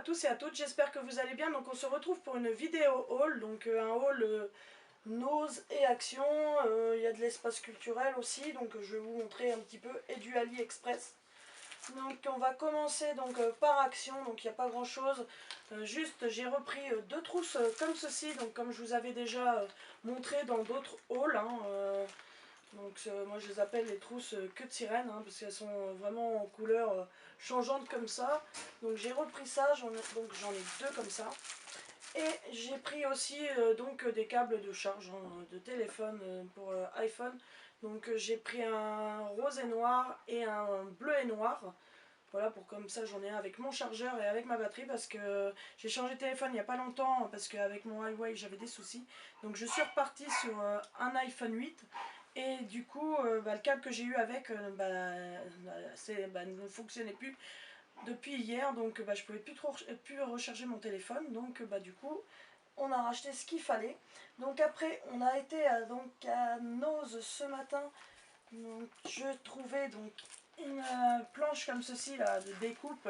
tous et à toutes, j'espère que vous allez bien. Donc on se retrouve pour une vidéo haul, donc un haul Nose et Action. Il y a de l'espace culturel aussi, donc je vais vous montrer un petit peu, et du AliExpress. Donc on va commencer donc par Action, donc il n'y a pas grand chose, juste j'ai repris deux trousses comme ceci, donc comme je vous avais déjà montré dans d'autres hauls, hein, donc moi je les appelle les trousses queue de sirène, hein, parce qu'elles sont vraiment en couleur changeante comme ça. Donc j'ai repris ça, j'en ai deux comme ça. Et j'ai pris aussi donc des câbles de charge hein, de téléphone pour iPhone. Donc j'ai pris un rose et noir et un bleu et noir. Voilà, pour comme ça j'en ai un avec mon chargeur et avec ma batterie, parce que j'ai changé de téléphone il n'y a pas longtemps, parce qu'avec mon Huawei j'avais des soucis. Donc je suis repartie sur un iPhone 8. Et du coup, le câble que j'ai eu avec ne fonctionnait plus depuis hier, donc je pouvais plus recharger mon téléphone. Donc du coup, on a racheté ce qu'il fallait. Donc après, on a été à Nose ce matin. Donc je trouvais donc une planche comme ceci là de découpe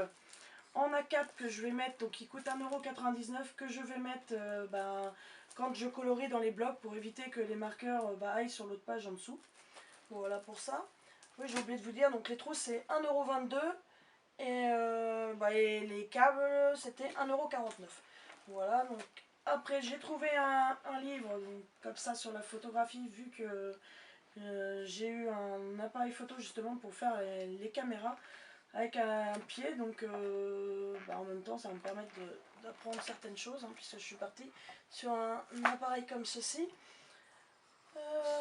en A4 que je vais mettre, donc qui coûte 1,99 €, que je vais mettre quand je colorie dans les blocs pour éviter que les marqueurs aillent sur l'autre page en dessous. Voilà pour ça. Oui, j'ai oublié de vous dire, donc les trous c'est 1,22 € et les câbles c'était 1,49 €. Voilà, donc après j'ai trouvé un livre donc, comme ça sur la photographie, vu que j'ai eu un appareil photo justement pour faire les caméras avec un pied, donc en même temps ça va me permettre d'apprendre certaines choses, hein, puisque je suis partie sur un appareil comme ceci.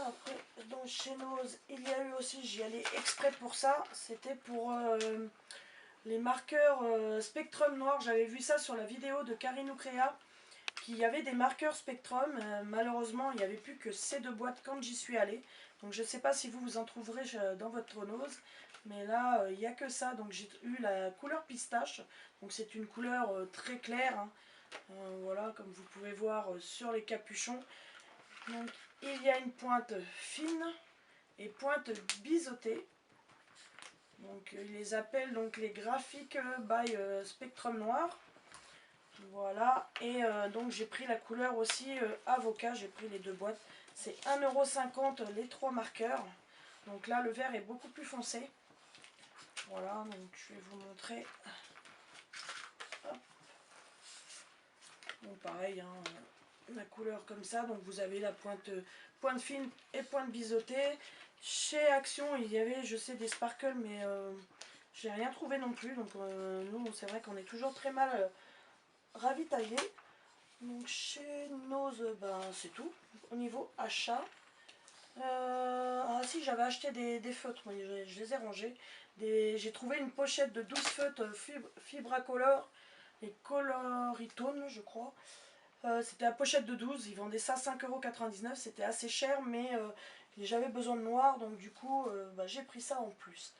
Après, donc chez Nose, il y a eu aussi, j'y allais exprès pour ça, c'était pour les marqueurs Spectrum noir. J'avais vu ça sur la vidéo de Karine Créa, qu'il y avait des marqueurs Spectrum. Malheureusement, il n'y avait plus que ces deux boîtes quand j'y suis allée. Donc je ne sais pas si vous en trouverez dans votre Nose, mais là, il n'y a que ça. Donc j'ai eu la couleur pistache, donc c'est une couleur très claire, hein. Voilà, comme vous pouvez voir sur les capuchons. Donc il y a une pointe fine et pointe biseautée. Donc ils les appellent donc les graphiques by Spectrum noir. Voilà, et donc j'ai pris la couleur aussi avocat, j'ai pris les deux boîtes. C'est 1,50 € les trois marqueurs. Donc là le vert est beaucoup plus foncé. Voilà, donc je vais vous montrer. Hop. Bon pareil, hein, la couleur comme ça. Donc vous avez la pointe fine et pointe biseautée. Chez Action il y avait, je sais, des sparkles, mais j'ai rien trouvé non plus. Donc nous c'est vrai qu'on est toujours très mal ravitaillé. Donc chez Nose, c'est tout au niveau achat. Ah si, j'avais acheté des feutres, mais je les ai rangés. J'ai trouvé une pochette de 12 feutres Fibracolor et Coloritone, je crois. C'était la pochette de 12, ils vendaient ça 5,99 €, c'était assez cher, mais j'avais besoin de noir, donc du coup j'ai pris ça en plus.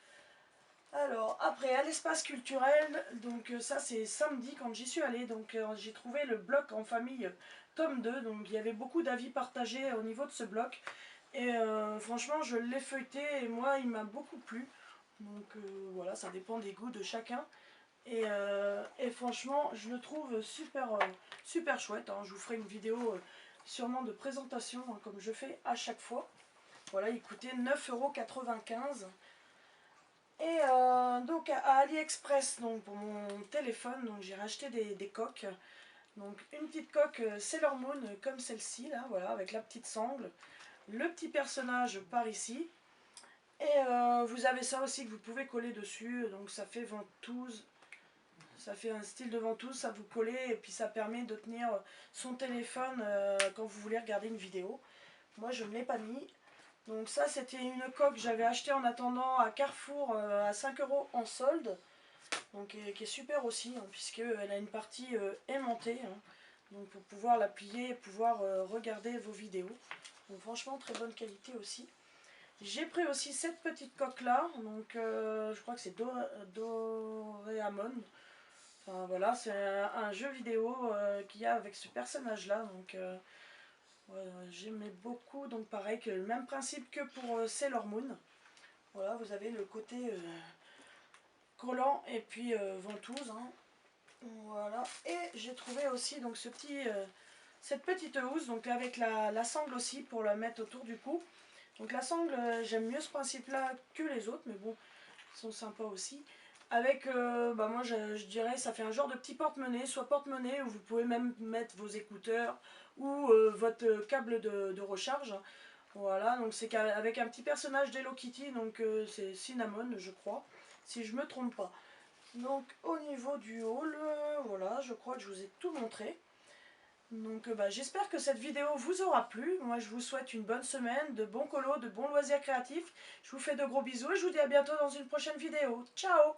Alors, après, à l'espace culturel, donc ça c'est samedi quand j'y suis allée, donc j'ai trouvé le bloc en famille tome 2, donc il y avait beaucoup d'avis partagés au niveau de ce bloc, et franchement je l'ai feuilleté et moi il m'a beaucoup plu, donc voilà, ça dépend des goûts de chacun, et franchement je le trouve super chouette, hein. Je vous ferai une vidéo sûrement de présentation, hein, comme je fais à chaque fois. Voilà, il coûtait 9,95 €. Et donc à AliExpress, donc pour mon téléphone, donc j'ai racheté des coques. Donc une petite coque Sailor Moon comme celle-ci là, voilà, avec la petite sangle, le petit personnage par ici. Et vous avez ça aussi que vous pouvez coller dessus, donc ça fait ventouse, ça fait un style de ventouse, ça vous collez et puis ça permet de tenir son téléphone quand vous voulez regarder une vidéo. Moi je ne l'ai pas mis. Donc ça c'était une coque que j'avais achetée en attendant à Carrefour à 5 € en solde. Donc qui est super aussi, hein, puisqu'elle a une partie aimantée, hein, donc pour pouvoir la plier et pouvoir regarder vos vidéos. Donc franchement très bonne qualité aussi. J'ai pris aussi cette petite coque là, donc je crois que c'est Doraemon. Enfin voilà, c'est un jeu vidéo qu'il y a avec ce personnage là, donc ouais, j'aimais beaucoup. Donc pareil, que le même principe que pour Sailor Moon. Voilà, vous avez le côté collant et puis ventouse, hein. Voilà, et j'ai trouvé aussi donc cette petite housse, donc avec la sangle aussi pour la mettre autour du cou. Donc la sangle, j'aime mieux ce principe-là que les autres, mais bon, ils sont sympas aussi. Avec, bah moi je dirais, ça fait un genre de petit porte-monnaie, soit porte-monnaie où vous pouvez même mettre vos écouteurs ou votre câble de recharge. Voilà, donc c'est avec un petit personnage d'Hello Kitty, donc c'est Cinnamon, je crois, si je me trompe pas. Donc au niveau du haul, voilà, je crois que je vous ai tout montré. Donc bah, j'espère que cette vidéo vous aura plu. Moi je vous souhaite une bonne semaine, de bons colos, de bons loisirs créatifs. Je vous fais de gros bisous et je vous dis à bientôt dans une prochaine vidéo. Ciao!